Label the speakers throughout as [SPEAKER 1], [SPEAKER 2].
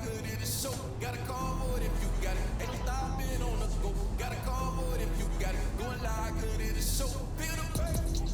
[SPEAKER 1] good it is show. Gotta call for it if you got it. Ain't no stopping on the go. Gotta call for it if you got it. Going live, good it is show. Feel the pain.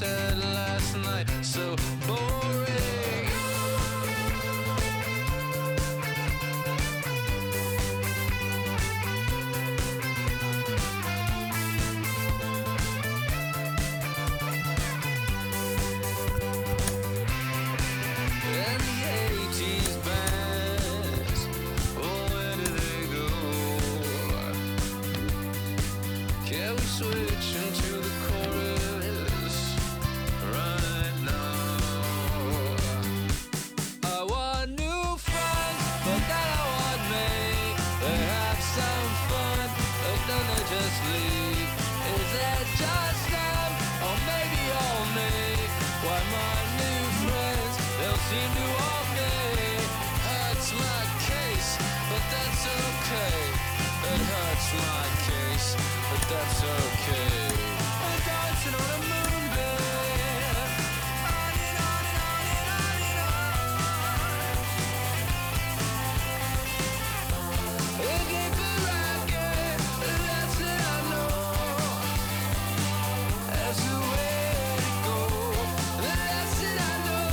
[SPEAKER 1] said last night, so boring. And the 80s bands, oh, where do they go? Can we switch into the chorus right now? I want new friends, but then I want me. They have some fun, but then they just leave. Is it just them, or maybe all me? Why my new friends, they'll seem to all me. Hurts my case, but that's okay. It hurts my case, but that's okay. I'm dancing on a moonbeam. On and on and on and on and on. The deeper I get, the less that I know. That's the way it goes. The less that I know,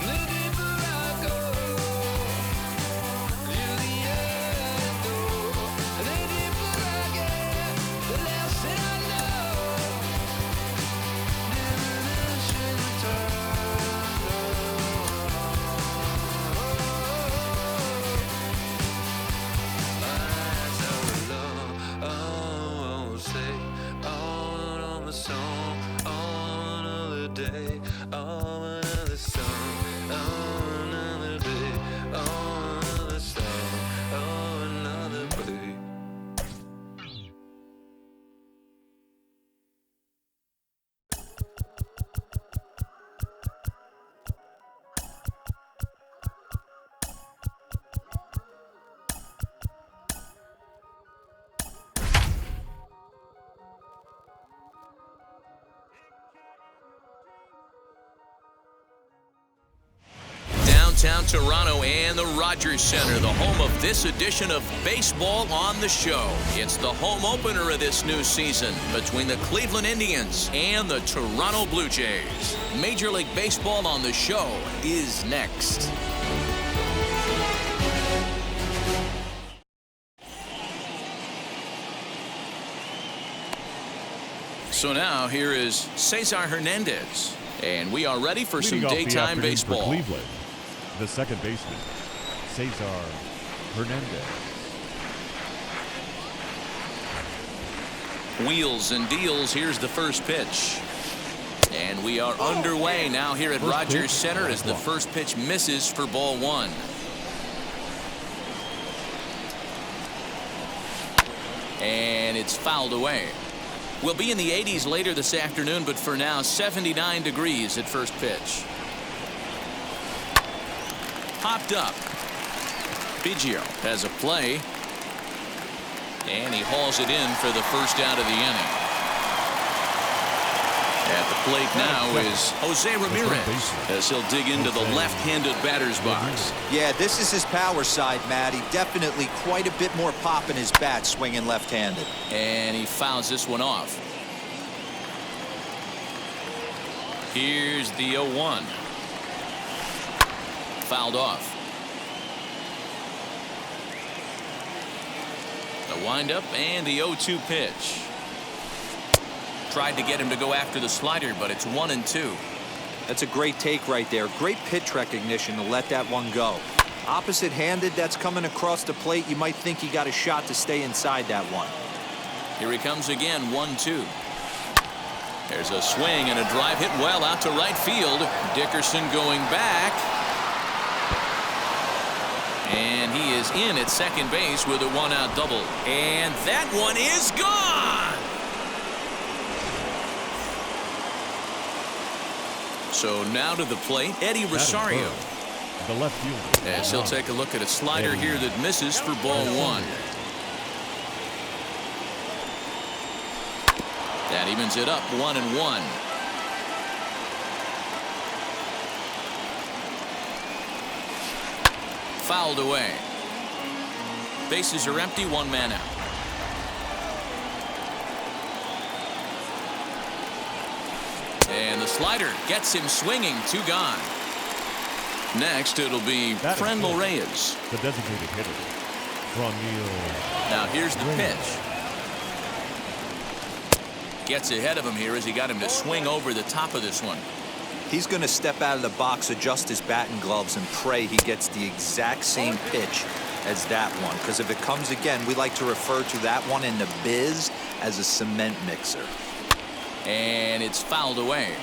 [SPEAKER 1] the deeper I go. Till the end, though. The deeper I get, the less that I know. Diminishing return. Say on the song, on another day, on another song, on another day, on another song, on another day. Downtown Toronto and the Rogers Centre, the home of this edition of Baseball on the Show. It's the home opener of this new season between the Cleveland Indians and the Toronto Blue Jays. Major League Baseball on the Show is next. So now here is Cesar Hernandez, and we are ready for some daytime baseball.
[SPEAKER 2] For Cleveland, the second baseman, Cesar Hernandez.
[SPEAKER 1] Wheels and deals. Here's the first pitch. And we are underway now here at Rogers Centre as the first pitch misses for ball one. And it's fouled away. We'll be in the 80s later this afternoon, but for now, 79 degrees at first pitch. Popped up. Biggio has a play. And he hauls it in for the first out of the inning. At the plate now is Jose Ramirez as he'll dig into the left-handed batter's box.
[SPEAKER 3] Yeah, this is his power side, Matty. Definitely quite a bit more pop in his bat swinging left-handed.
[SPEAKER 1] And he fouls this one off. Here's the 0-1. Fouled off. The windup and the 0-2 pitch. Tried to get him to go after the slider, but it's 1-2.
[SPEAKER 3] That's a great take right there. Great pitch recognition to let that one go. Opposite-handed, that's coming across the plate. You might think he got a shot to stay inside that one.
[SPEAKER 1] Here he comes again, 1-2. There's a swing and a drive hit well out to right field. Dickerson going back. And he is in at second base with a one-out double. And that one is gone. So now to the plate, Eddie Rosario.
[SPEAKER 2] The left fielder.
[SPEAKER 1] As he'll take a look at a slider here that misses for ball one. That evens it up 1-1. Fouled away. Bases are empty, one man out. And the
[SPEAKER 4] slider gets him swinging. 2 gone. Next, it'll be Friendl Reyes.
[SPEAKER 2] The designated hitter from Neil.
[SPEAKER 4] Now here's the pitch. Gets ahead of him here as he got him to swing over the top of this one.
[SPEAKER 3] He's going to step out of the box, adjust his batting gloves, and pray he gets the exact same pitch as that one. Because if it comes again, we like to refer to that one in the biz as a cement mixer.
[SPEAKER 4] And it's fouled away.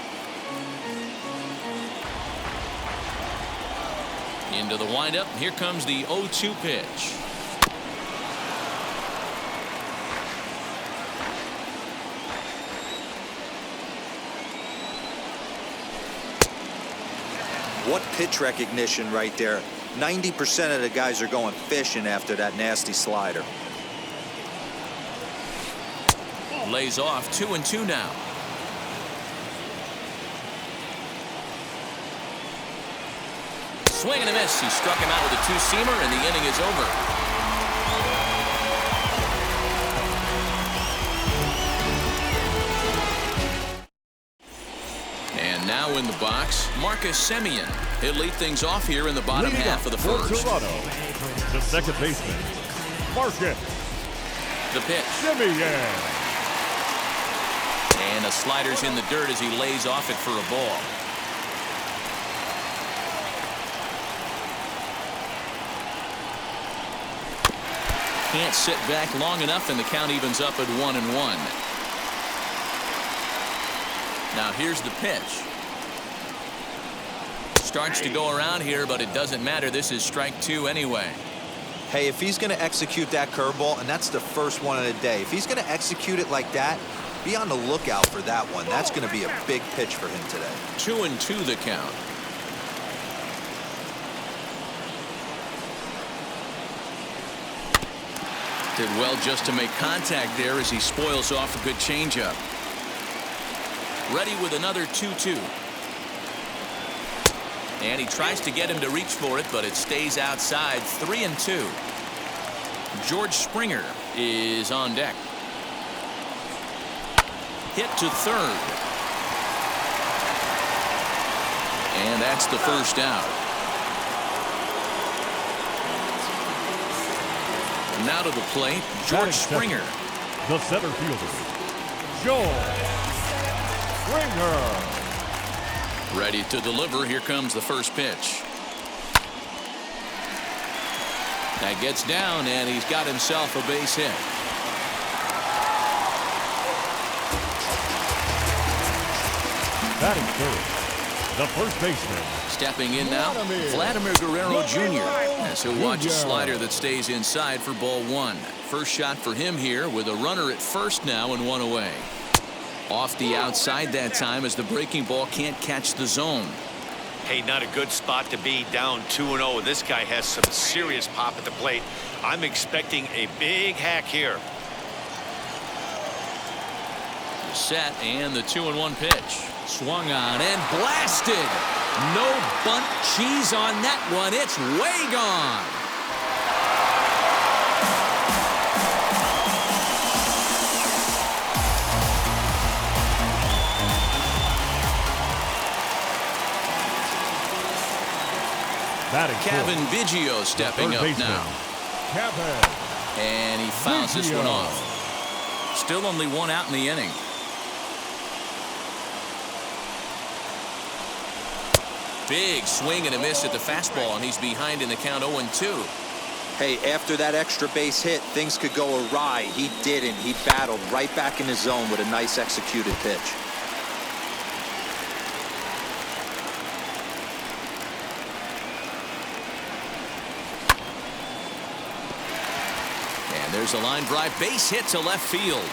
[SPEAKER 4] Into the windup. Here comes the 0-2 pitch.
[SPEAKER 3] What pitch recognition right there. 90% of the guys are going fishing after that nasty slider.
[SPEAKER 4] Lays off. 2-2 now. Swing and a miss. He struck him out with a 2-seamer, and the inning is over. And now in the box, Marcus Semien. He'll lead things off here in the bottom half of the first.
[SPEAKER 2] Toronto, the second baseman, Marcus.
[SPEAKER 4] The pitch.
[SPEAKER 2] Semien.
[SPEAKER 4] And the slider's in the dirt as he lays off it for a ball. Can't sit back long enough, and the count evens up at 1-1. Now here's the pitch. Starts to go around here, but it doesn't matter. This is strike 2 anyway.
[SPEAKER 3] Hey, if he's going to execute that curveball, and that's the first one of the day, if he's going to execute it like that, be on the lookout for that one. That's going to be a big pitch for him today.
[SPEAKER 4] 2-2 the count. Did well just to make contact there as he spoils off a good changeup. Ready with another 2-2. And he tries to get him to reach for it, but it stays outside. 3-2. George Springer is on deck. Hit to third. And that's the first out. Now to the plate, George Springer.
[SPEAKER 2] The center fielder, George Springer.
[SPEAKER 4] Ready to deliver. Here comes the first pitch. That gets down, and he's got himself a base hit.
[SPEAKER 2] Batting third, the first baseman.
[SPEAKER 4] Stepping in now, Vladimir Guerrero Jr. as he'll watch a slider that stays inside for ball 1. First shot for him here with a runner at first now and 1 away. Off the outside that time as the breaking ball can't catch the zone.
[SPEAKER 5] Hey, not a good spot to be, down 2-0. This guy has some serious pop at the plate. I'm expecting a big hack here.
[SPEAKER 4] The set and the 2-1 pitch. Swung on and blasted. No bunt cheese on that one. It's way gone. Kevin Biggio stepping up now. And he fouls this one off. Still only 1 out in the inning. Big swing and a miss at the fastball, and he's behind in the count 0-2.
[SPEAKER 3] Hey, after that extra base hit, things could go awry. He didn't. He battled right back in his zone with a nice executed pitch.
[SPEAKER 4] And there's a line drive base hit to left field.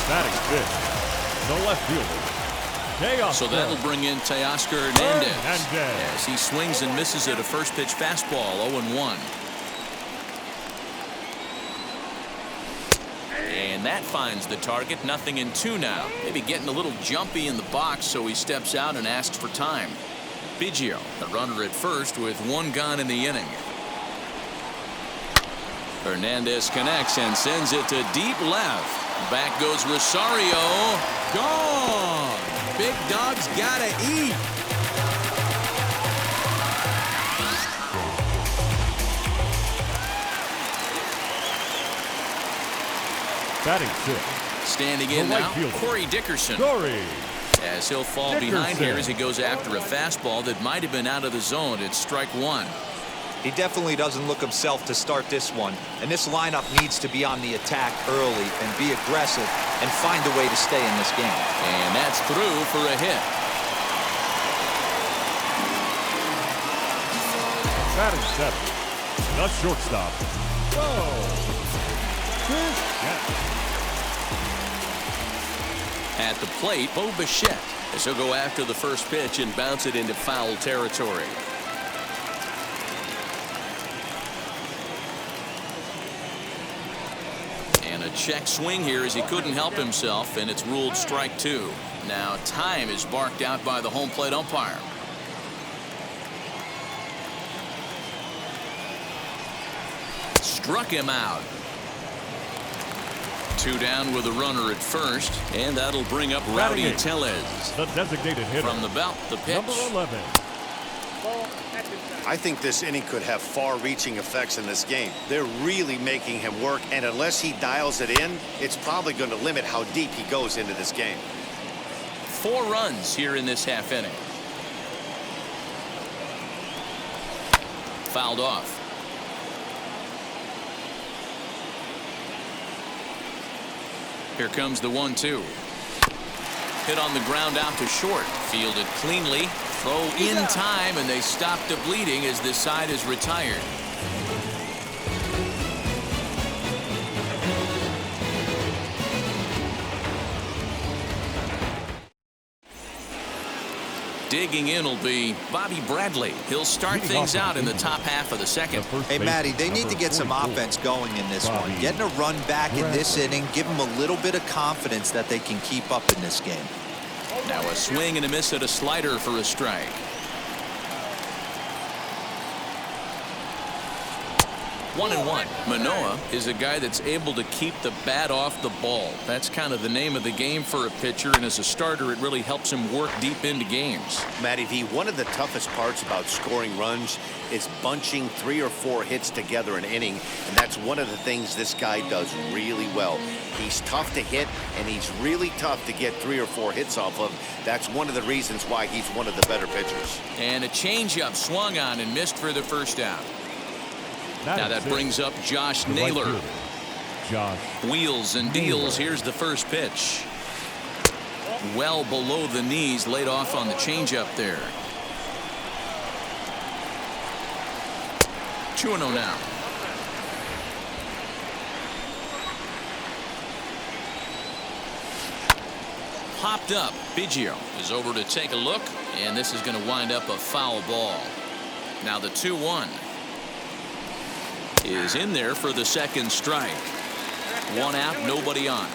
[SPEAKER 2] Batting fifth, the left fielder.
[SPEAKER 4] So that'll bring in Teoscar Hernandez as he swings and misses at a first pitch fastball. 0-1. And that finds the target. 0-2 now. Maybe getting a little jumpy in the box, so he steps out and asks for time. Biggio, the runner at first with 1 gone in the inning. Hernandez connects and sends it to deep left. Back goes Rosario. Gone. Big Dog's gotta eat.
[SPEAKER 2] Batting sixth.
[SPEAKER 4] Standing in
[SPEAKER 2] The right
[SPEAKER 4] now,
[SPEAKER 2] fielder,
[SPEAKER 4] Corey Dickerson.
[SPEAKER 2] Corey.
[SPEAKER 4] As he'll fall behind here as he goes after a fastball that might have been out of the zone. It's strike one.
[SPEAKER 3] He definitely doesn't look himself to start this one, and this lineup needs to be on the attack early and be aggressive and find a way to stay in this game.
[SPEAKER 4] And that's through for a hit.
[SPEAKER 2] Batting seventh. The shortstop.
[SPEAKER 4] At the plate, Bo Bichette, as he'll go after the first pitch and bounce it into foul territory. And a check swing here as he couldn't help himself, and it's ruled strike two. Now time is barked out by the home plate umpire. Struck him out. Two down with a runner at first, and that'll bring up Rowdy Tellez.
[SPEAKER 2] The designated hitter.
[SPEAKER 4] From the belt, the pitch.
[SPEAKER 2] Number 11.
[SPEAKER 6] I think this inning could have far-reaching effects in this game. They're really making him work, and unless he dials it in, it's probably going to limit how deep he goes into this game.
[SPEAKER 4] 4 runs here in this half inning. Fouled off. Here comes the 1-2. Hit on the ground out to short. Fielded cleanly. Throw in time, and they stop the bleeding as this side is retired. Digging in will be Bobby Bradley. He'll start things out in the top half of the second.
[SPEAKER 3] Hey, Matty, they need to get some offense going in this one. Getting a run back in this inning, give them a little bit of confidence that they can keep up in this game.
[SPEAKER 4] Now a swing and a miss at a slider for a strike. 1-1. Manoah is a guy that's able to keep the bat off the ball. That's kind of the name of the game for a pitcher, and as a starter it really helps him work deep into games.
[SPEAKER 6] Matty V, one of the toughest parts about scoring runs is bunching 3 or 4 hits together an inning, and that's one of the things this guy does really well. He's tough to hit, and he's really tough to get 3 or 4 hits off of. That's one of the reasons why he's one of the better pitchers.
[SPEAKER 4] And a changeup swung on and missed for the first out. Now that brings up Josh Naylor.
[SPEAKER 2] Josh.
[SPEAKER 4] Wheels and deals. Here's the first pitch. Well below the knees, laid off on the changeup there. 2-0 now. Popped up. Biggio is over to take a look, and this is going to wind up a foul ball. Now the 2-1 is in there for the second strike. 1 out, nobody on.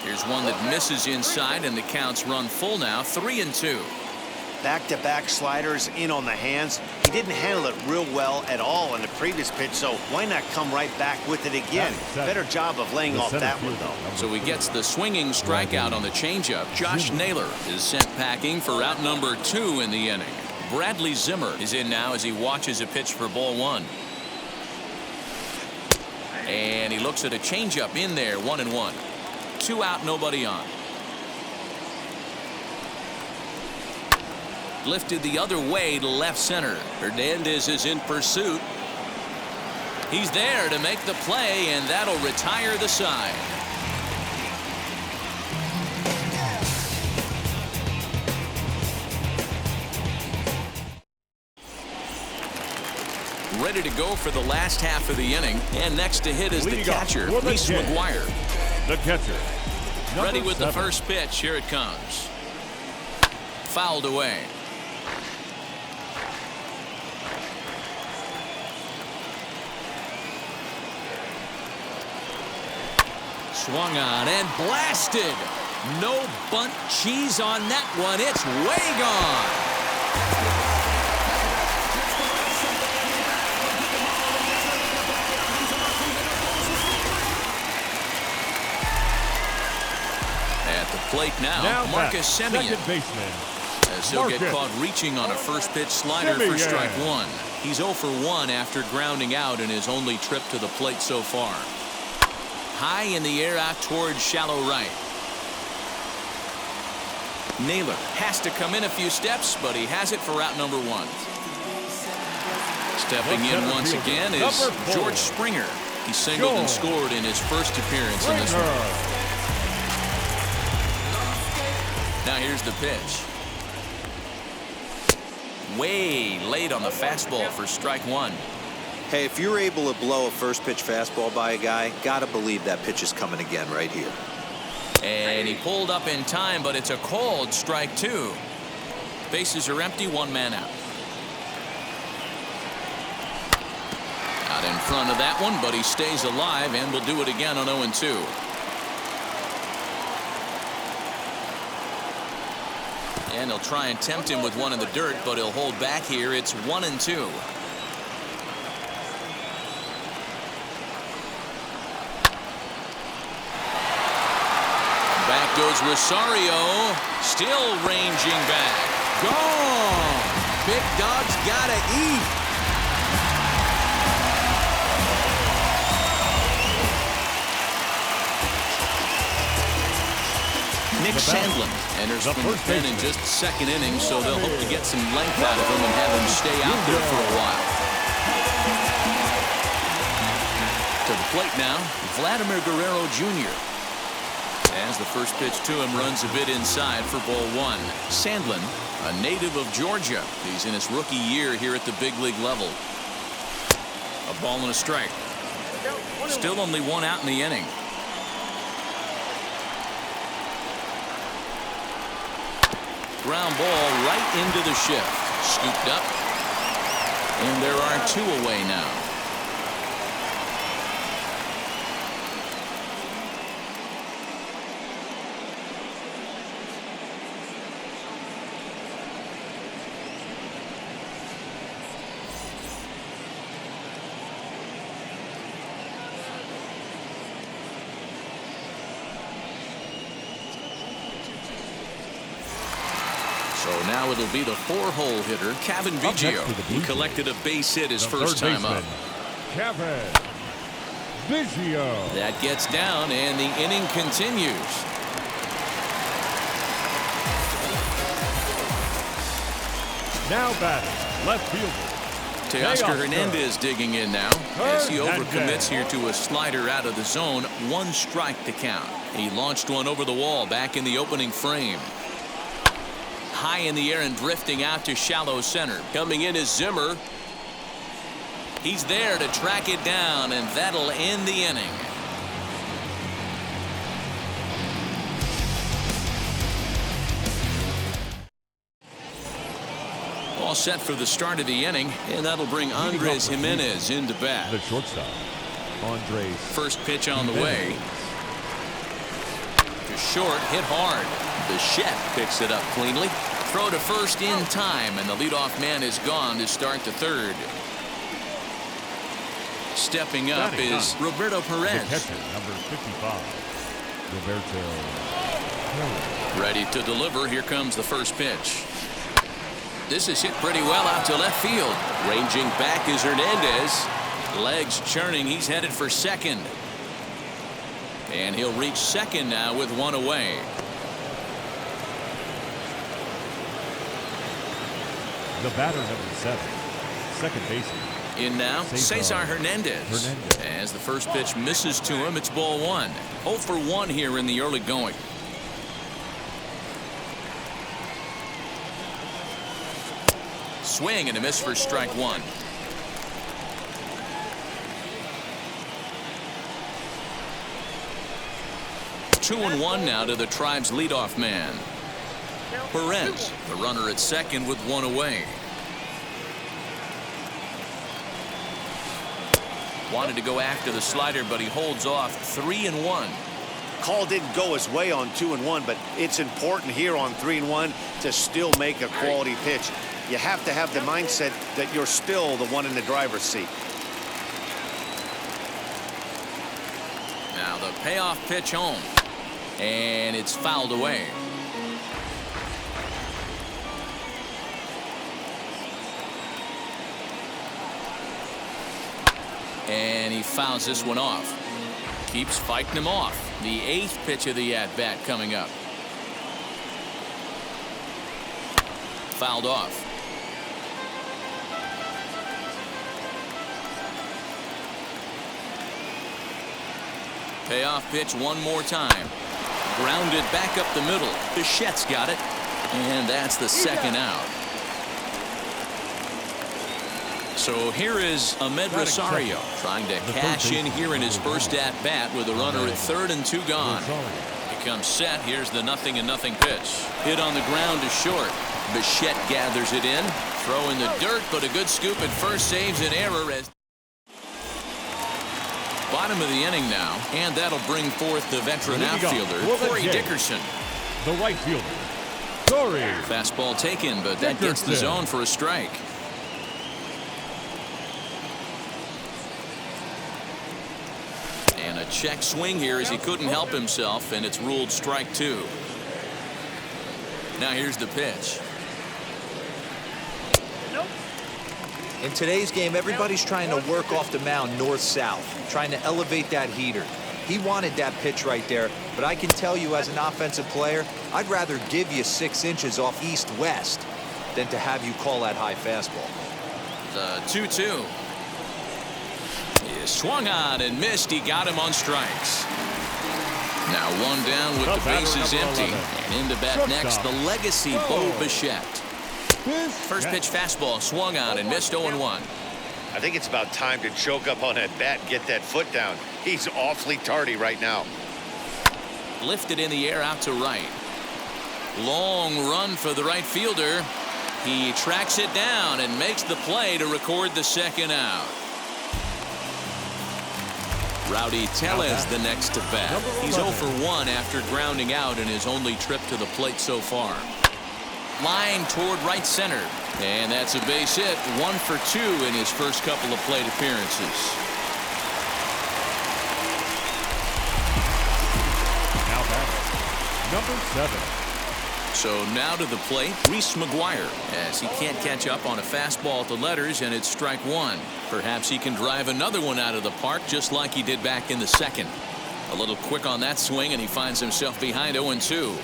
[SPEAKER 4] Here's one that misses inside, and the count's run full now. 3-2.
[SPEAKER 6] Back-to-back sliders in on the hands. He didn't handle it real well at all in the previous pitch, so why not come right back with it again? Better job of laying off that one, though.
[SPEAKER 4] So he gets the swinging strikeout on the changeup. Josh Naylor is sent packing for out number 2 in the inning. Bradley Zimmer is in now as he watches a pitch for ball 1. And he looks at a changeup in there. 1-1. 2 out, nobody on. Lifted the other way to left center. Hernandez is in pursuit. He's there to make the play, and that'll retire the side. Ready to go for the last half of the inning, and next to hit is the catcher, Reese McGuire.
[SPEAKER 2] The catcher.
[SPEAKER 4] Ready with the first pitch. Here it comes. Fouled away. Swung on and blasted. No bunt cheese on that one. It's way gone. Plate now Marcus Semien.
[SPEAKER 2] Second baseman.
[SPEAKER 4] As he'll get caught reaching on a first pitch slider for strike one. He's 0 for 1 after grounding out in his only trip to the plate so far. High in the air out towards shallow right. Naylor has to come in a few steps, but he has it for out number 1. Stepping in once again is George Springer. He singled and scored in his first appearance in this one. Now here's the pitch. Way late on the fastball for strike one.
[SPEAKER 3] Hey, if you're able to blow a first pitch fastball by a guy, gotta believe that pitch is coming again right here.
[SPEAKER 4] And he pulled up in time, but it's a called strike two. Bases are empty, 1 man out. Out in front of that one, but he stays alive and will do it again on 0-2. And he'll try and tempt him with one in the dirt, but he'll hold back here. It's 1-2. Back goes Rosario, still ranging back. Gone. Big dog's gotta eat. Nick Sandlin enters from the pen in just second inning, so they'll hope to get some length out of him and have him stay out there for a while. To the plate now, Vladimir Guerrero Jr. As the first pitch to him runs a bit inside for ball one. Sandlin, a native of Georgia. He's in his rookie year here at the big league level. A ball and a strike. Still only 1 out in the inning. Ground ball right into the shift. Scooped up. And there are 2 away now. So now it'll be the 4-hole hitter, Kevin Biggio. He collected a base hit his first time up.
[SPEAKER 2] Kevin Biggio.
[SPEAKER 4] That gets down, and the inning continues.
[SPEAKER 2] Now batting, left fielder.
[SPEAKER 4] Teoscar Hernandez digging in now as he overcommits here to a slider out of the zone. 1 strike to count. He launched one over the wall back in the opening frame. High in the air and drifting out to shallow center. Coming in is Zimmer. He's there to track it down, and that'll end the inning. All set for the start of the inning, and that'll bring Andres Jimenez into bat.
[SPEAKER 2] The shortstop, Andres.
[SPEAKER 4] First pitch on the way. To short, hit hard. Bichette picks it up cleanly. Throw to first in time, and the leadoff man is gone to start the third. Stepping up is Roberto Perez.
[SPEAKER 2] The catcher, number 55, Roberto.
[SPEAKER 4] Ready to deliver. Here comes the first pitch. This is hit pretty well out to left field. Ranging back is Hernandez. Legs churning. He's headed for second. And he'll reach second now with 1 away.
[SPEAKER 2] The batter, number 7, second baseman.
[SPEAKER 4] In now, Cesar Hernandez. As the first pitch misses to him, it's ball 1. 0 for 1 here in the early going. Swing and a miss for strike 1. Two and 1 now to the Tribe's leadoff man. Perez, the runner at second with 1 away. Wanted to go after the slider, but he holds off. 3-1.
[SPEAKER 6] Call didn't go his way on 2-1, but it's important here on 3-1 to still make a quality pitch. You have to have the mindset that you're still the one in the driver's seat.
[SPEAKER 4] Now the payoff pitch home. And it's fouled away. And he fouls this one off. Keeps fighting him off. The 8th pitch of the at-bat coming up. Fouled off. Payoff pitch one more time. Grounded back up the middle. Bichette's got it. And that's the second out. So here is Ahmed Rosario trying to cash in here in his first at-bat with a runner at 3rd and 2 gone. He comes set. Here's the 0-0 pitch. Hit on the ground is short. Bichette gathers it in. Throw in the dirt, but a good scoop at first saves an error as bottom of the inning now, and that'll bring forth the veteran outfielder, Corey Dickerson.
[SPEAKER 2] The right fielder, Corey.
[SPEAKER 4] Fastball taken, but that gets the zone for a strike. And a check swing here as he couldn't help himself, and it's ruled strike 2. Now here's the pitch.
[SPEAKER 3] In today's game, everybody's trying to work off the mound north-south, trying to elevate that heater. He wanted that pitch right there, but I can tell you as an offensive player, I'd rather give you 6 inches off east-west than to have you call that high fastball.
[SPEAKER 4] The 2-2. He swung on and missed. He got him on strikes. Now one down with the bases empty. And into bat next, the legacy Bo Bichette. First pitch fastball swung on and missed 0-1.
[SPEAKER 6] I think it's about time to choke up on that bat and get that foot down. He's awfully tardy right now.
[SPEAKER 4] Lifted in the air out to right. Long run for the right fielder. He tracks it down and makes the play to record the second out. Rowdy Tellez the next to bat. He's 0 for 1 after grounding out in his only trip to the plate so far. Line toward right center. And that's a base hit. 1 for 2 in his first couple of plate appearances.
[SPEAKER 2] Now back, number 7.
[SPEAKER 4] So now to the plate, Reese McGuire, as he can't catch up on a fastball at the letters, and it's strike 1. Perhaps he can drive another one out of the park just like he did back in the second. A little quick on that swing, and he finds himself behind 0-2.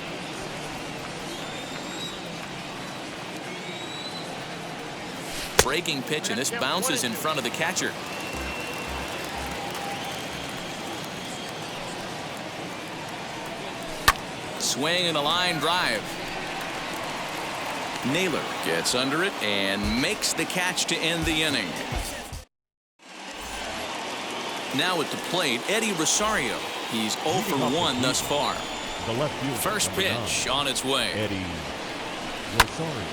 [SPEAKER 4] Breaking pitch, and this bounces in front of the catcher. Swing and a line drive. Naylor gets under it and makes the catch to end the inning. Now at the plate, Eddie Rosario. He's 0 for 1 thus far.
[SPEAKER 2] The left fielder,
[SPEAKER 4] First pitch on its way.
[SPEAKER 2] Eddie Rosario.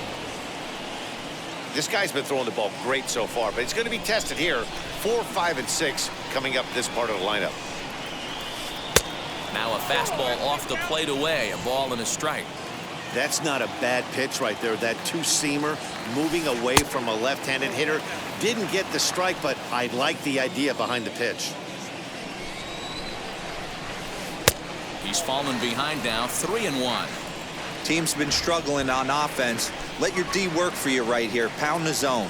[SPEAKER 6] This guy's been throwing the ball great so far, but he's going to be tested here. 4, 5, and 6 coming up this part of the lineup.
[SPEAKER 4] Now a fastball off the plate away. A ball and a strike.
[SPEAKER 6] That's not a bad pitch right there. That two-seamer moving away from a left-handed hitter. Didn't get the strike, but I like the idea behind the pitch.
[SPEAKER 4] He's fallen behind now, 3-1.
[SPEAKER 3] Team's been struggling on offense. Let your D work for you right here. Pound the zone.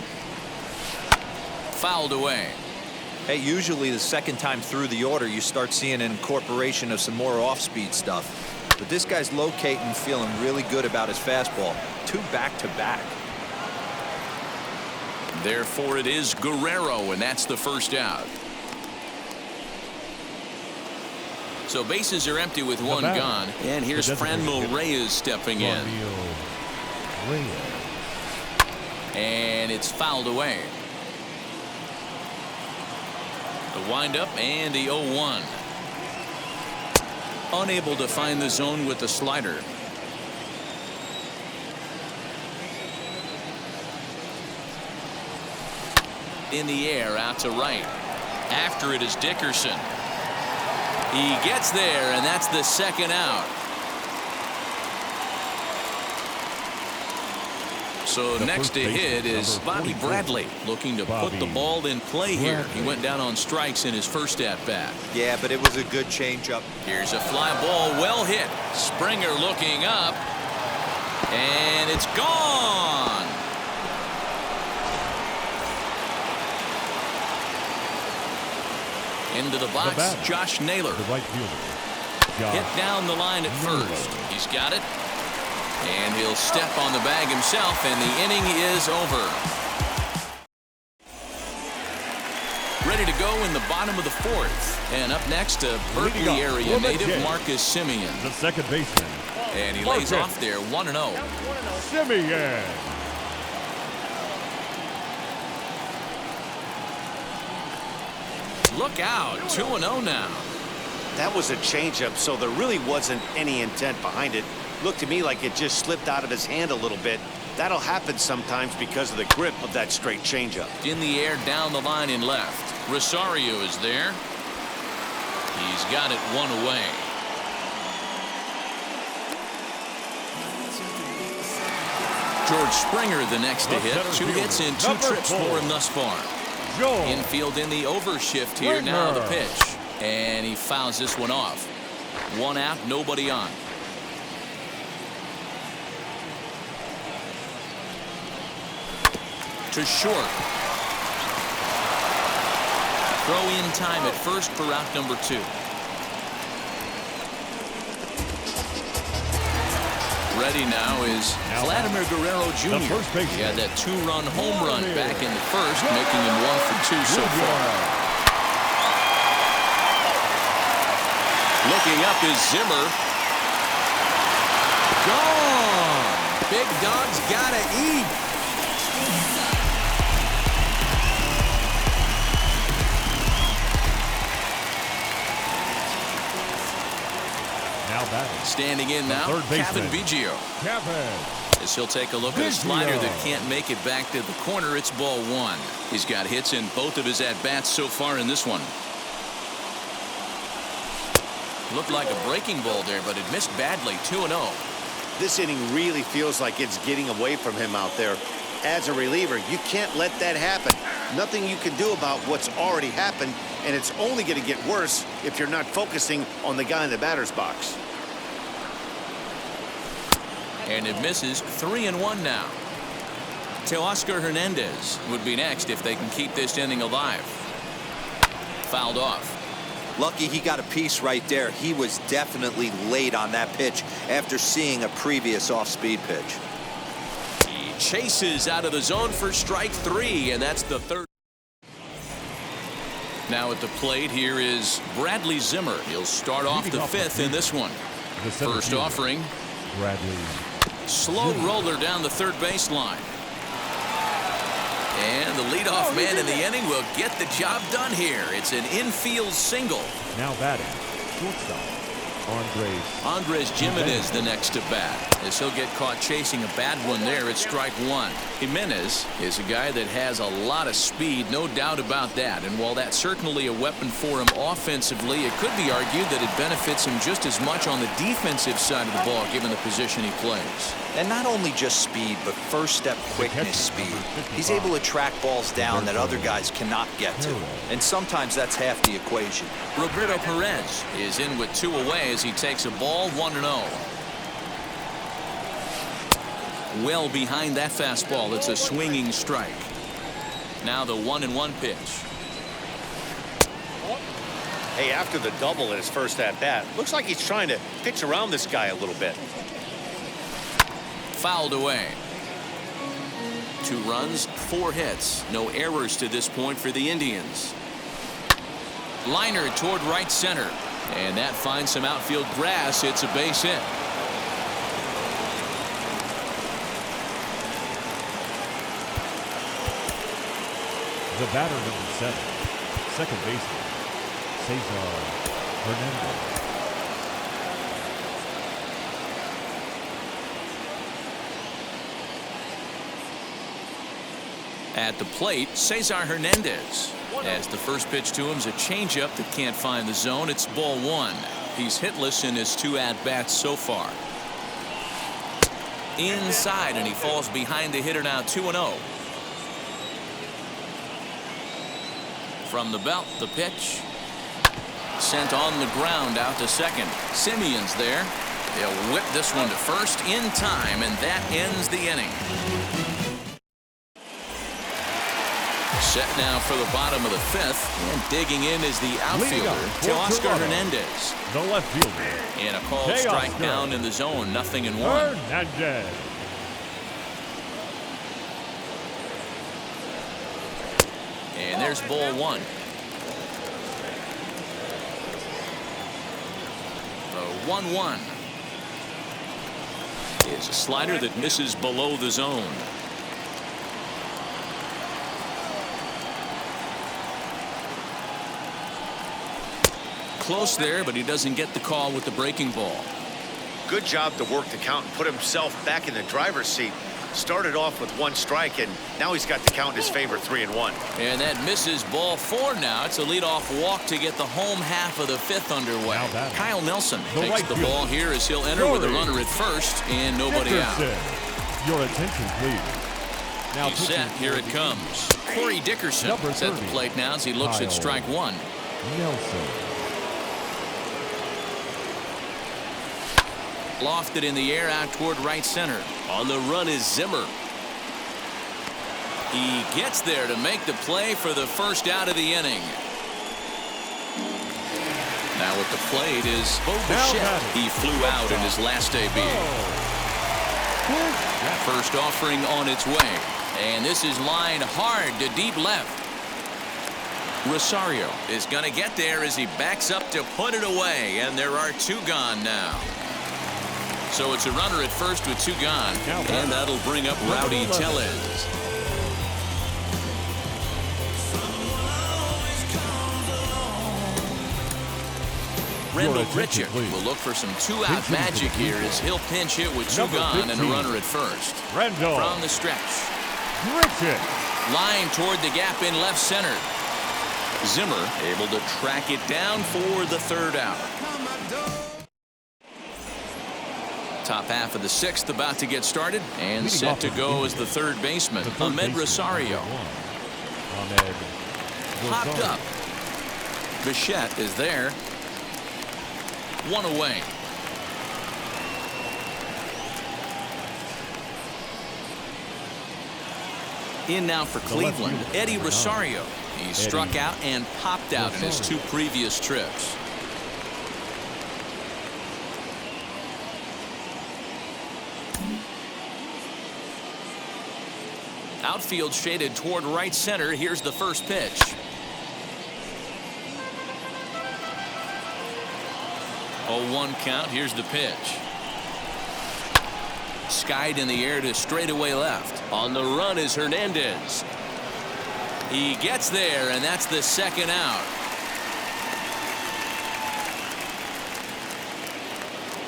[SPEAKER 4] Fouled away.
[SPEAKER 3] Hey, usually the second time through the order, you start seeing an incorporation of some more off-speed stuff. But this guy's locating, feeling really good about his fastball. 2 back-to-back.
[SPEAKER 4] Therefore, it is Guerrero, and that's the first out. So bases are empty with 1 gone. And here's Franmil Reyes stepping in. And it's fouled away. The windup and the 0-1. Unable to find the zone with the slider. In the air out to right. After it is Dickerson. He gets there, and that's the second out. So next to hit is Bobby Bradley, looking to put the ball in play here. He went down on strikes in his first at-bat.
[SPEAKER 3] Yeah, but it was a good changeup.
[SPEAKER 4] Here's a fly ball, well hit. Springer looking up, and it's gone. Into the box, Josh Naylor.
[SPEAKER 2] The right fielder.
[SPEAKER 4] Hit down the line at first. He's got it. And he'll step on the bag himself, and the inning is over. Ready to go in the bottom of the fourth. And up next, a Berkeley area native, Marcus Simeon.
[SPEAKER 2] The second baseman.
[SPEAKER 4] And he lays off there, 1-0.
[SPEAKER 2] Simeon.
[SPEAKER 4] Look out, 2-0 now.
[SPEAKER 6] That was a changeup, so there really wasn't any intent behind it. Looked to me like it just slipped out of his hand a little bit. That'll happen sometimes because of the grip of that straight changeup.
[SPEAKER 4] In the air, down the line in left. Rosario is there. He's got it one away. George Springer the next to hit. 2 hits and 2 trips for him thus far. Infield in the overshift here. Now the pitch. And he fouls this one off. 1 out, nobody on. To short. Throw in time at first for out number 2. Ready now is Vladimir Guerrero Jr. He had that 2-run home run back in the first, making him 1 for 2 so far. Looking up is Zimmer. Gone.
[SPEAKER 6] Big dog's gotta eat.
[SPEAKER 4] Standing in now, Kevin Biggio. As he'll take a look at a slider that can't make it back to the corner. It's ball 1. He's got hits in both of his at-bats so far in this one. Looked like a breaking ball there, but it missed badly. 2-0.
[SPEAKER 6] This inning really feels like it's getting away from him out there. As a reliever, you can't let that happen. Nothing you can do about what's already happened, and it's only going to get worse if you're not focusing on the guy in the batter's box.
[SPEAKER 4] And it misses. 3-1 now. Teoscar Hernandez would be next if they can keep this inning alive. Fouled off.
[SPEAKER 3] Lucky he got a piece right there. He was definitely late on that pitch after seeing a previous off-speed pitch.
[SPEAKER 4] He chases out of the zone for strike 3, and that's the 3rd. Now at the plate, here is Bradley Zimmer. He'll start off the 5th in this one. First offering.
[SPEAKER 2] Bradley.
[SPEAKER 4] Slow roller down the third baseline. And the leadoff man in the inning will get the job done here. It's an infield single.
[SPEAKER 2] Now batting, shortstop,
[SPEAKER 4] Andres Jimenez the next to bat, as he'll get caught chasing a bad one there at strike 1. Jimenez is a guy that has a lot of speed, no doubt about that. And while that's certainly a weapon for him offensively, it could be argued that it benefits him just as much on the defensive side of the ball, given the position he plays.
[SPEAKER 3] And not only just speed, but first step quickness speed. He's able to track balls down that other guys cannot get to. And sometimes that's half the equation.
[SPEAKER 4] Roberto Perez is in with 2 away as he takes a ball. 1-0. Well behind that fastball. It's a swinging strike. Now the 1-1 pitch.
[SPEAKER 6] Hey, after the double in his first at-bat, looks like he's trying to pitch around this guy a little bit.
[SPEAKER 4] Fouled away. 2 runs, 4 hits. No errors to this point for the Indians. Liner toward right center. And that finds some outfield grass. It's a base hit.
[SPEAKER 2] The batter number 7, second baseman, Cesar Hernandez.
[SPEAKER 4] At the plate, Cesar Hernandez. As the first pitch to him is a changeup that can't find the zone. It's ball 1. He's hitless in his 2 at-bats so far. Inside, and he falls behind the hitter now 2-0. From the belt, the pitch. Sent on the ground out to second. Simeon's there. They'll whip this one to first in time, and that ends the inning. Set now for the bottom of the fifth, and digging in is the outfielder, Teoscar Hernandez.
[SPEAKER 2] The left fielder.
[SPEAKER 4] And a called strike down in the zone, 0-1.
[SPEAKER 2] Hernandez.
[SPEAKER 4] And there's ball one. The 1-1 is a slider that misses below the zone. Close there, but he doesn't get the call with the breaking ball.
[SPEAKER 5] Good job to work the count and put himself back in the driver's seat. Started off with 1 strike, and now he's got the count in his favor, 3-1.
[SPEAKER 4] And that misses ball 4 now. It's a leadoff walk to get the home half of the fifth underway. Kyle Nelson takes the ball here as he'll enter with a runner at first and nobody out.
[SPEAKER 2] Your attention, please. Now
[SPEAKER 4] he's set. Here it comes. Corey Dickerson is at the plate now as he looks at strike 1.
[SPEAKER 2] Nelson.
[SPEAKER 4] Lofted in the air out toward right center. On the run is Zimmer. He gets there to make the play for the first out of the inning. Now at the plate is Bo Bichette. He flew out in his last debut. First offering on its way. And this is lined hard to deep left. Rosario is going to get there as he backs up to put it away. And there are 2 gone now. So it's a runner at first with 2 gone. And that'll bring up Rowdy Tellez. Rendell Grichuk will look for some 2-out magic here as he'll pinch hit with 2 gone and a runner at first.
[SPEAKER 2] Rendell.
[SPEAKER 4] From the stretch.
[SPEAKER 2] Grichuk.
[SPEAKER 4] Line toward the gap in left center. Zimmer able to track it down for the 3rd out. Top half of the 6th about to get started, and set to go as the 3rd baseman, Ahmed Rosario. Popped up. Bichette is there. 1 away. In now for Cleveland, Eddie Rosario. He struck out and popped out in his 2 previous trips. Outfield shaded toward right center. Here's the first pitch. Oh, 1 count. Here's the pitch. Skied in the air to straightaway left. On the run is Hernandez. He gets there, and that's the 2nd out.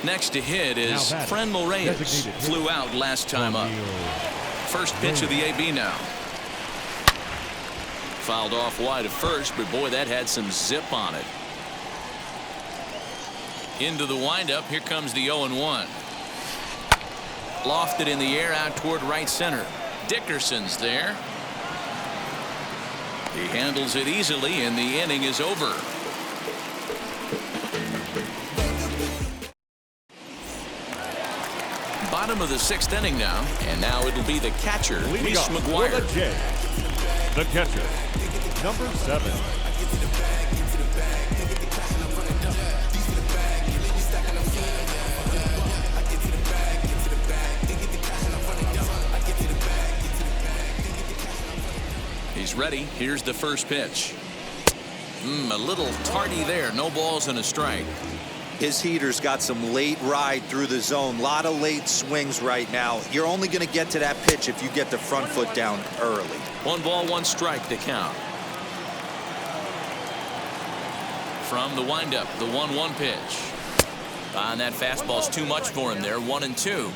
[SPEAKER 4] Next to hit is Franmil Reyes. Flew out last time up. First pitch of the AB now. Fouled off wide at first, but boy, that had some zip on it. Into the windup. Here comes the 0-1. Lofted in the air out toward right center. Dickerson's there. He handles it easily, and the inning is over. Bottom of the 6th inning now, and now it'll be the catcher, Reese McGuire.
[SPEAKER 2] The catcher, number 7.
[SPEAKER 4] He's ready. Here's the first pitch. A little tardy there. No balls and a strike.
[SPEAKER 3] His heater's got some late ride through the zone. A lot of late swings right now. You're only going to get to that pitch if you get the front foot down early.
[SPEAKER 4] 1 ball, 1 strike to count. From the windup, the 1-1 pitch. And that fastball's too much for him there. 1-2.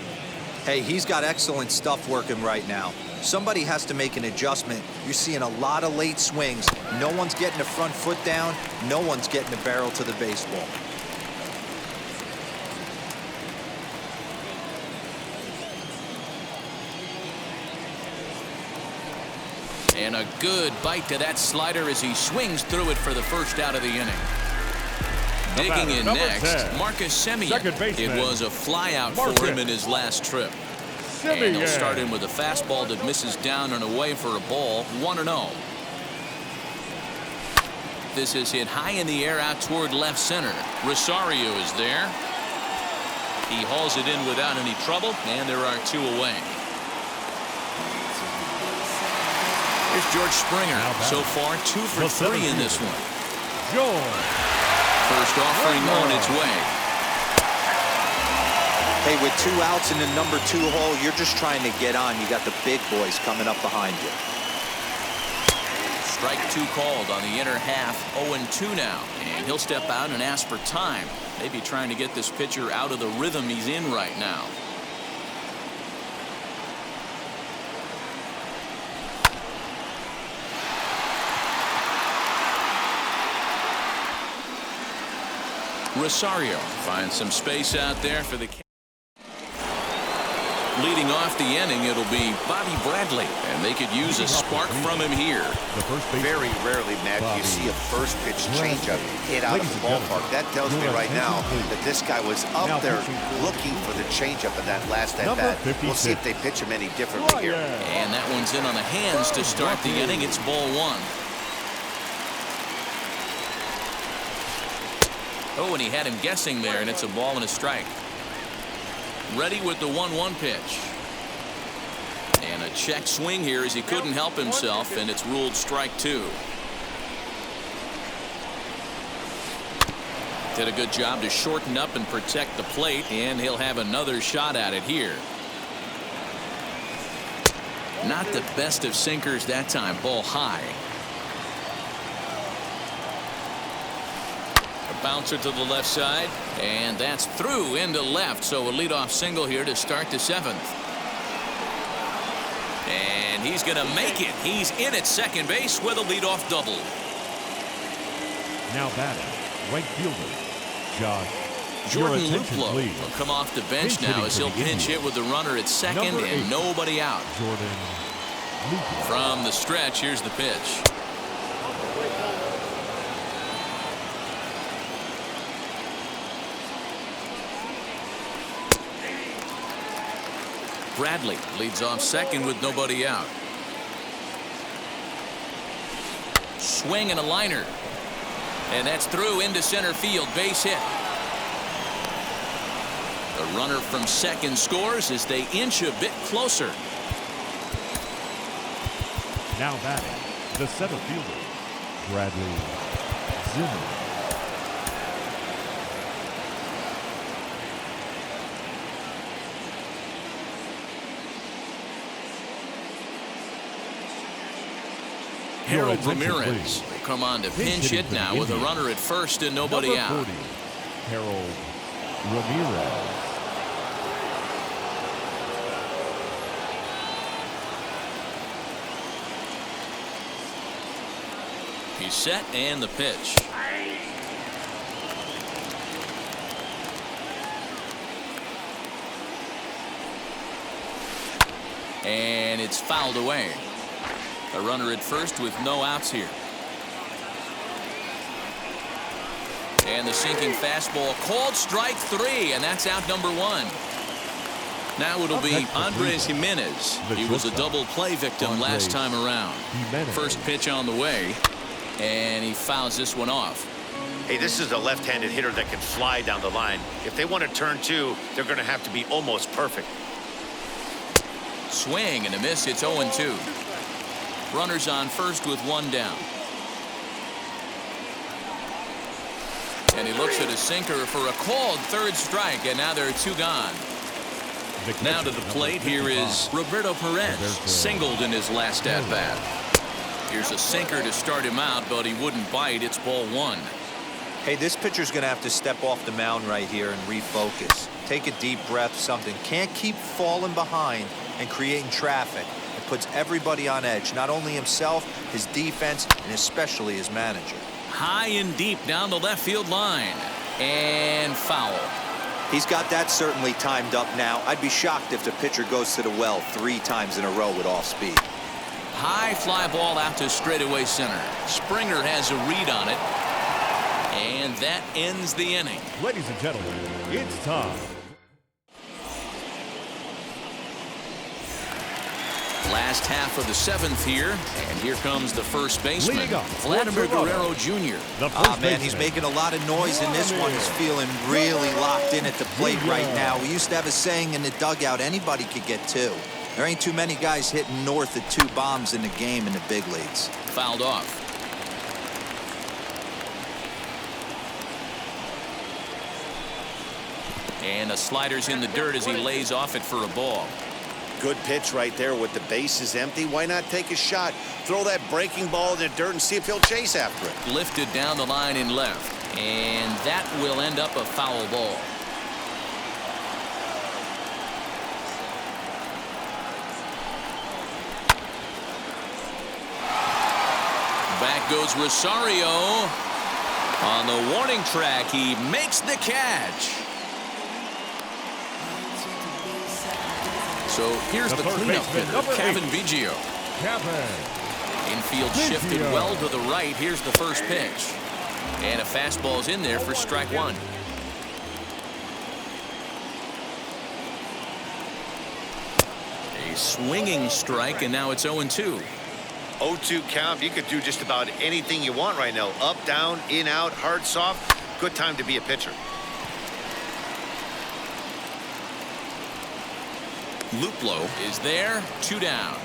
[SPEAKER 3] Hey, he's got excellent stuff working right now. Somebody has to make an adjustment. You're seeing a lot of late swings. No one's getting the front foot down. No one's getting the barrel to the baseball.
[SPEAKER 4] And a good bite to that slider as he swings through it for the first out of the inning. Digging in next,
[SPEAKER 2] 10,
[SPEAKER 4] Marcus Semien.
[SPEAKER 2] second baseman,
[SPEAKER 4] It was a flyout for him in his last trip. And he'll start in with a fastball that misses down and away for a ball, 1-0. This is hit high in the air out toward left center. Rosario is there. He hauls it in without any trouble, and there are 2 away. Here's George Springer. So far, 2 for 3 in this one. First offering on its way.
[SPEAKER 3] Hey, with 2 outs in the number 2 hole, you're just trying to get on. You got the big boys coming up behind you.
[SPEAKER 4] Strike 2 called on the inner half. 0-2 now. And he'll step out and ask for time. Maybe trying to get this pitcher out of the rhythm he's in right now. Rosario finds some space out there for the. Leading off the inning, it'll be Bobby Bradley, and they could use a spark from him here.
[SPEAKER 6] Very rarely, Matt, you see a first pitch changeup hit out of the ballpark. That tells me right now that this guy was up there looking for the changeup in that last at bat. We'll see if they pitch him any differently here.
[SPEAKER 4] And that one's in on the hands to start the inning. It's ball 1. Oh, and he had him guessing there, and it's a ball and a strike. Ready with the 1-1 pitch. And a check swing here as he couldn't help himself, and it's ruled strike 2. Did a good job to shorten up and protect the plate, and he'll have another shot at it here. Not the best of sinkers that time. Ball high. Bouncer to the left side, and that's through into left. So a leadoff single here to start the 7th. And he's going to make it. He's in at second base with a leadoff double.
[SPEAKER 2] Now batting, right fielder, Josh.
[SPEAKER 4] Jordan Luplow will come off the bench now as he'll pinch hit with the runner at second and nobody out.
[SPEAKER 2] Jordan Luplow.
[SPEAKER 4] From the stretch, here's the pitch. Bradley leads off second with nobody out. Swing and a liner. And that's through into center field. Base hit. The runner from second scores as they inch a bit closer.
[SPEAKER 2] Now batting, the center fielder, Bradley Zimmer.
[SPEAKER 4] Harold Ramirez will come on to pinch hit now with a runner at first and nobody out.
[SPEAKER 2] 40, Harold Ramirez.
[SPEAKER 4] He's set and the pitch. And it's fouled away. A runner at first with no outs here. And the sinking fastball called strike 3, and that's out number 1. Now it'll be Andres Jimenez. He was a double play victim last time around. First pitch on the way, and he fouls this one off.
[SPEAKER 5] Hey, this is a left-handed hitter that can fly down the line. If they want to turn 2, they're going to have to be almost perfect.
[SPEAKER 4] Swing and a miss. It's 0-2. Runners on first with 1 down. And he looks at a sinker for a called third strike, and now there are 2 gone. Now to the plate, here is Roberto Perez, singled in his last at-bat. Here's a sinker to start him out, but he wouldn't bite. It's ball 1.
[SPEAKER 3] Hey, this pitcher's going to have to step off the mound right here and refocus. Take a deep breath, something. Can't keep falling behind and creating traffic. It puts everybody on edge, not only himself, his defense, and especially his manager.
[SPEAKER 4] High and deep down the left field line. And foul.
[SPEAKER 3] He's got that certainly timed up now. I'd be shocked if the pitcher goes to the well 3 times in a row with off speed.
[SPEAKER 4] High fly ball out to straightaway center. Springer has a read on it. And that ends the inning.
[SPEAKER 2] Ladies and gentlemen, it's time.
[SPEAKER 4] Last half of the 7th here, and here comes the first baseman,
[SPEAKER 2] Leading up,
[SPEAKER 4] Vladimir Guerrero Jr.
[SPEAKER 3] Man, he's making a lot of noise in this one. He's feeling really locked in at the plate right now. We used to have a saying in the dugout, anybody could get 2. There ain't too many guys hitting north of 2 bombs in the game in the big leagues.
[SPEAKER 4] Fouled off. And the slider's in the dirt as he lays off it for a ball.
[SPEAKER 6] Good pitch right there with the bases empty. Why not take a shot? Throw that breaking ball in the dirt and see if he'll chase after it.
[SPEAKER 4] Lifted down the line in left. And that will end up a foul ball. Back goes Rosario. On the warning track, he makes the catch. So here's the cleanup hitter, Kevin Biggio. Infield shifted well to the right. Here's the first pitch. And a fastball's in there for strike 1. A swinging strike, and now it's 0-2.
[SPEAKER 5] 0-2 count. You could do just about anything you want right now. Up, down, in, out, hard, soft. Good time to be a pitcher.
[SPEAKER 4] Luplo is there, 2 down.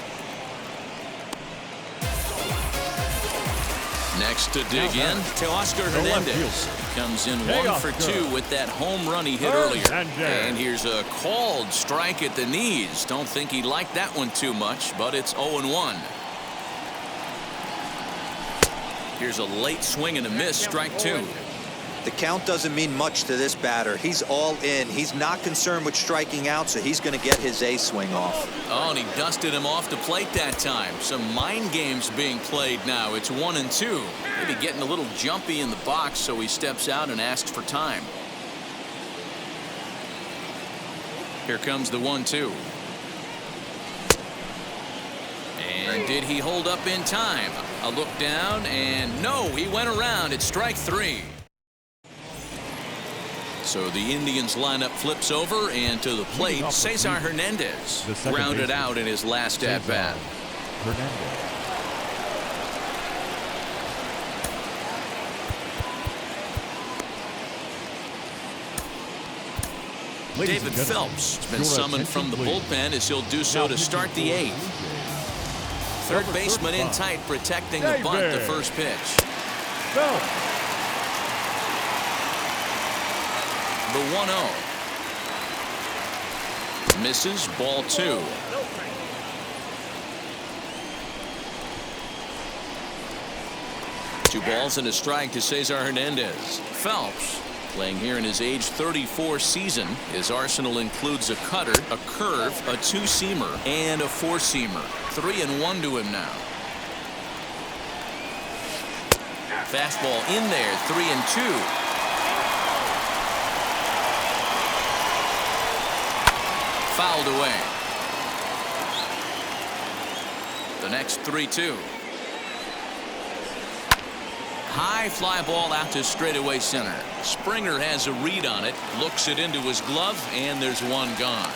[SPEAKER 4] Next to dig in, Teoscar Hernandez comes in 1 for 2 with that home run he hit earlier. And here's a called strike at the knees. Don't think he liked that one too much, but it's 0-1. Here's a late swing and a miss, strike 2.
[SPEAKER 3] The count doesn't mean much to this batter. He's all in. He's not concerned with striking out, so he's going to get his A swing off.
[SPEAKER 4] Oh, and he dusted him off the plate that time. Some mind games being played now. It's 1-2. Maybe getting a little jumpy in the box, so he steps out and asks for time. Here comes the 1-2. And did he hold up in time? A look down, and no, he went around. It's strike 3. So the Indians lineup flips over, and to the plate, Cesar Hernandez grounded out in his last at-bat. David Phelps has been summoned from the bullpen as he'll do so to start the 8th. Third baseman in tight, protecting the bunt, the first pitch. The 1-0. Misses, ball 2. Two balls and a strike to Cesar Hernandez. Phelps playing here in his age 34 season. His arsenal includes a cutter, a curve, a 2-seamer, and a 4-seamer. 3-1 to him now. Fastball in there, 3-2. Fouled away. The next 3-2. High fly ball out to straightaway center. Springer has a read on it, looks it into his glove, and there's one gone.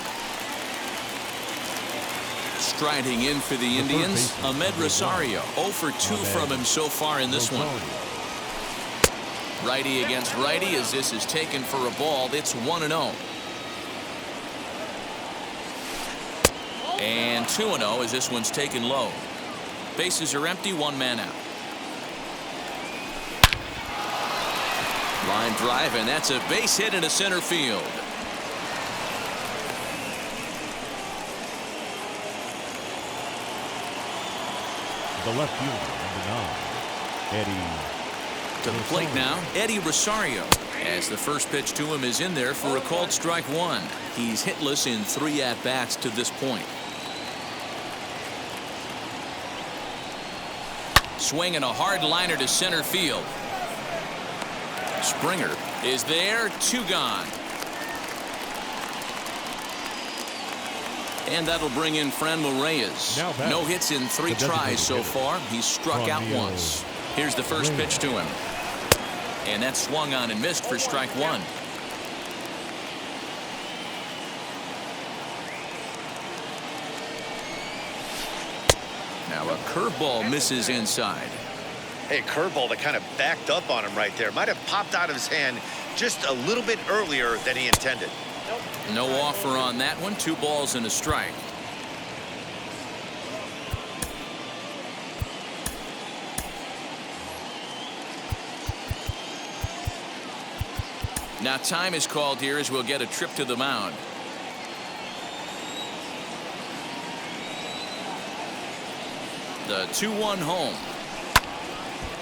[SPEAKER 4] Striding in for the Indians, Ahmed Rosario. 0 for 2 from him so far in this one. Righty against righty as this is taken for a ball. It's 1-0. And 2-0 as this one's taken low. Bases are empty, 1 man out. Line drive, and that's a base hit into center field.
[SPEAKER 2] The left fielder, number 9, Eddie.
[SPEAKER 4] To the plate now, Eddie Rosario. As the first pitch to him is in there for a called strike 1. He's hitless in 3 at-bats to this point. Swinging a hard liner to center field. Springer is there, 2 gone. And that'll bring in Franmil Reyes. No hits in 3 tries so far. He's struck out once. Here's the first pitch to him. And that's swung on and missed for strike 1. Now a curveball misses inside.
[SPEAKER 6] Hey, curveball that kind of backed up on him right there. Might have popped out of his hand just a little bit earlier than he intended.
[SPEAKER 4] No offer on that one. 2 balls and a strike. Now time is called here as we'll get a trip to the mound. The 2-1 home.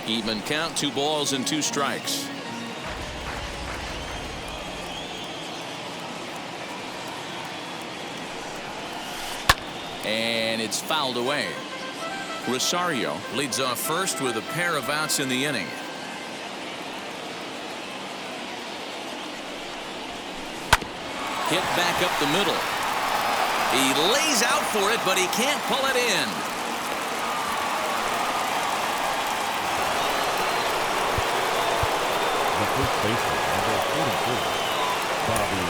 [SPEAKER 4] Even count, 2 balls and 2 strikes. And it's fouled away. Rosario leads off first with a pair of outs in the inning. Hit back up the middle. He lays out for it, but he can't pull it in.
[SPEAKER 2] The first baseman, number 44, Bobby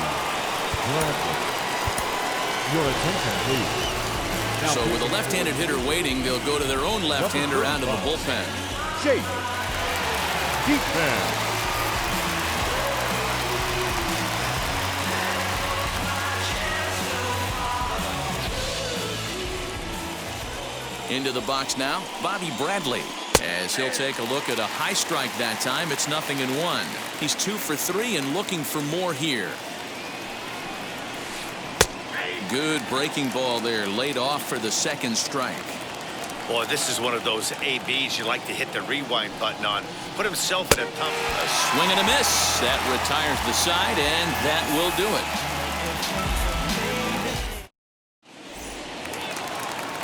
[SPEAKER 2] Bradley. Your attention, please.
[SPEAKER 4] So with a left-handed hitter waiting, they'll go to their own left-hander out of the bullpen.
[SPEAKER 2] Chase. Deep man.
[SPEAKER 4] Into the box now, Bobby Bradley. As he'll take a look at a high strike that time, it's 0-1. He's 2 for 3 and looking for more here. Good breaking ball there, laid off for the second strike.
[SPEAKER 6] Boy, this is one of those ABs you like to hit the rewind button on. Put himself in a tough.
[SPEAKER 4] A swing and a miss. That retires the side, and that will do it.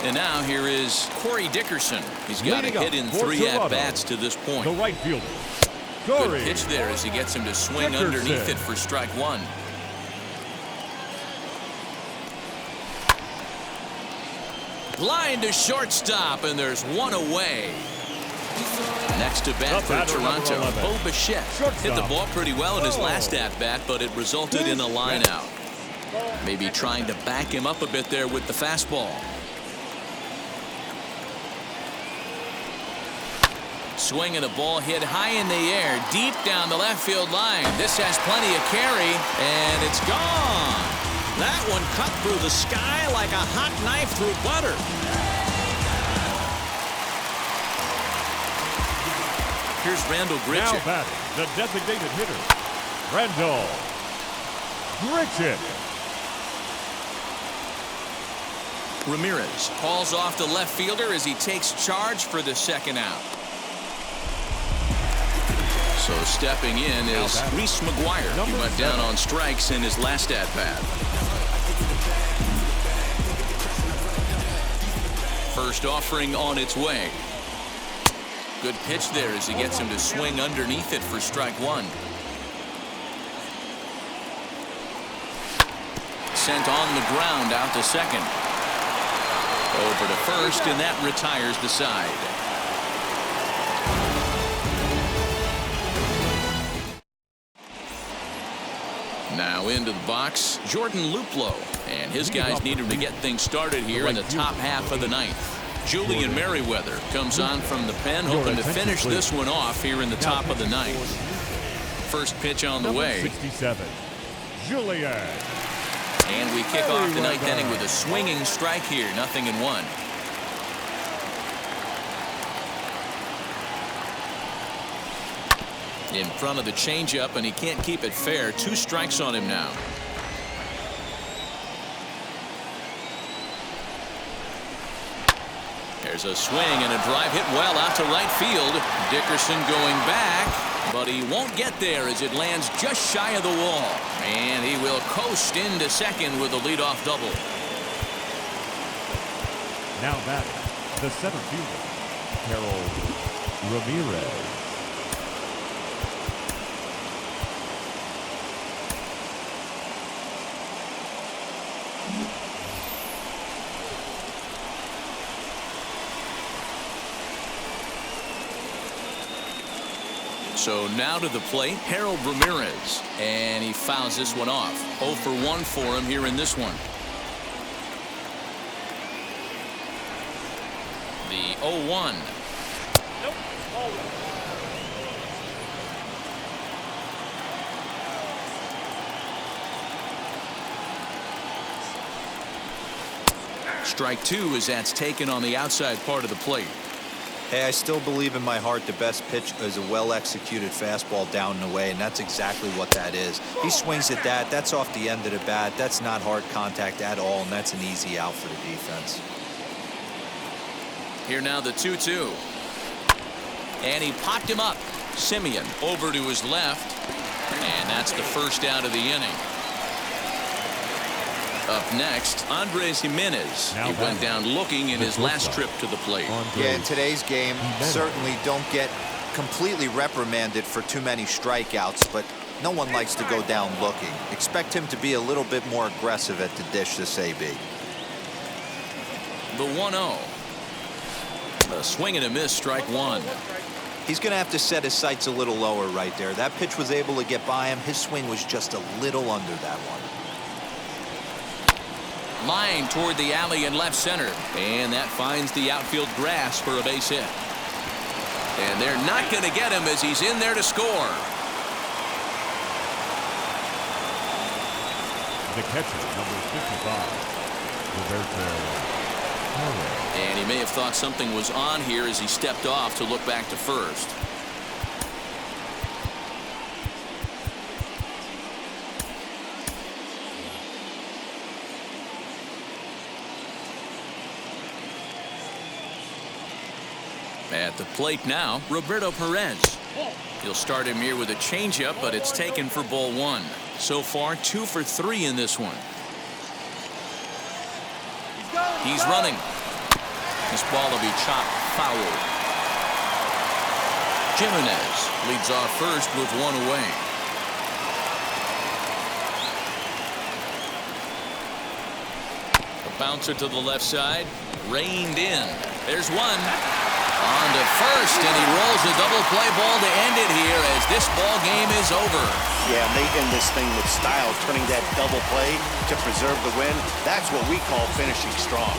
[SPEAKER 4] And now here is Corey Dickerson. He's got a hit in 3 at-bats to this point.
[SPEAKER 2] The right fielder.
[SPEAKER 4] Good pitch there as he gets him to swing underneath it for strike 1. Line to shortstop, and there's 1 away. Next to bat for Toronto, Bo Bichette hit the ball pretty well in his last at-bat, but it resulted in a line out. Maybe trying to back him up a bit there with the fastball. Swing and a ball hit high in the air, deep down the left field line. This has plenty of carry, and it's gone. That one cut through the sky like a hot knife through butter. Here's Randall Grichuk.
[SPEAKER 2] Now batting, the designated hitter, Randall Grichuk.
[SPEAKER 4] Ramirez hauls off the left fielder as he takes charge for the second out. So stepping in is Reese McGuire. He went down on strikes in his last at-bat. First offering on its way. Good pitch there as he gets him to swing underneath it for strike 1. Sent on the ground out to second. Over to first, and that retires the side. Now into the box, Jordan Luplow. And his guys need him to get things started here in the top half of the ninth. Julian Merriweather comes on from the pen, hoping to finish this one off here in the top of the ninth. First pitch on the way.
[SPEAKER 2] 67, Julian.
[SPEAKER 4] And we kick off the ninth inning with a swinging strike here, 0-1. In front of the changeup, and he can't keep it fair. 2 strikes on him now. There's a swing and a drive hit well out to right field. Dickerson going back, but he won't get there as it lands just shy of the wall. And he will coast into second with a leadoff double.
[SPEAKER 2] Now batting, the center fielder, Harold Ramirez.
[SPEAKER 4] So now to the plate, Harold Ramirez. And he fouls this one off. 0 for 1 for him here in this one. The 0-1. Strike 2 as that's taken on the outside part of the plate.
[SPEAKER 3] Hey, I still believe in my heart the best pitch is a well-executed fastball down and away, and that's exactly what that is. He swings at that. That's off the end of the bat. That's not hard contact at all, and that's an easy out for the defense.
[SPEAKER 4] Here now the 2-2. And he popped him up. Simeon over to his left. And that's the first out of the inning. Up next, Andres Jimenez. He went down looking in his last trip to the plate.
[SPEAKER 3] Yeah, in today's game, certainly don't get completely reprimanded for too many strikeouts, but no one likes to go down looking. Expect him to be a little bit more aggressive at the dish this AB.
[SPEAKER 4] The 1-0. A swing and a miss, strike 1.
[SPEAKER 3] He's going to have to set his sights a little lower right there. That pitch was able to get by him. His swing was just a little under that one.
[SPEAKER 4] Line toward the alley in left center. And that finds the outfield grass for a base hit. And they're not going to get him as he's in there to score.
[SPEAKER 2] The catcher, number 55, Roberto.
[SPEAKER 4] And he may have thought something was on here as he stepped off to look back to first. At the plate now, Roberto Perez. He'll start him here with a changeup, but it's taken for ball 1. So far, 2 for 3 in this one. He's running. This ball will be chopped foul. Jimenez leads off first with 1 away. A bouncer to the left side. Reined in. There's one. On to first, and he rolls a double play ball to end it here as this ball game is over.
[SPEAKER 6] Yeah, and they end this thing with style, turning that double play to preserve the win. That's what we call finishing strong.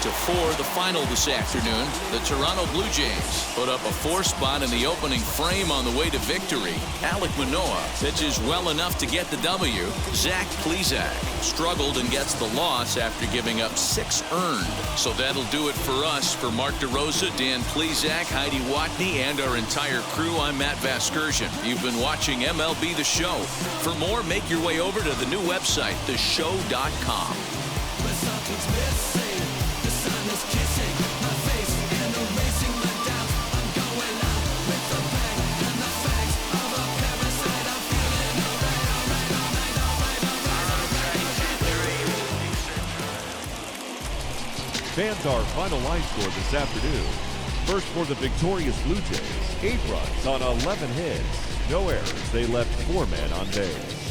[SPEAKER 4] 8-4 the final this afternoon. The Toronto Blue Jays put up a 4 spot in the opening frame on the way to victory. Alek Manoah pitches well enough to get the W. Zach Plesac struggled and gets the loss after giving up 6 earned. So that'll do it for us. For Mark DeRosa, Dan Plesac, Heidi Watney, and our entire crew, I'm Matt Vasgersian. You've been watching MLB The Show. For more, make your way over to the new website, theshow.com.
[SPEAKER 2] Fans, our final line score this afternoon. First for the victorious Blue Jays, 8 runs on 11 hits. No errors. They left 4 men on base.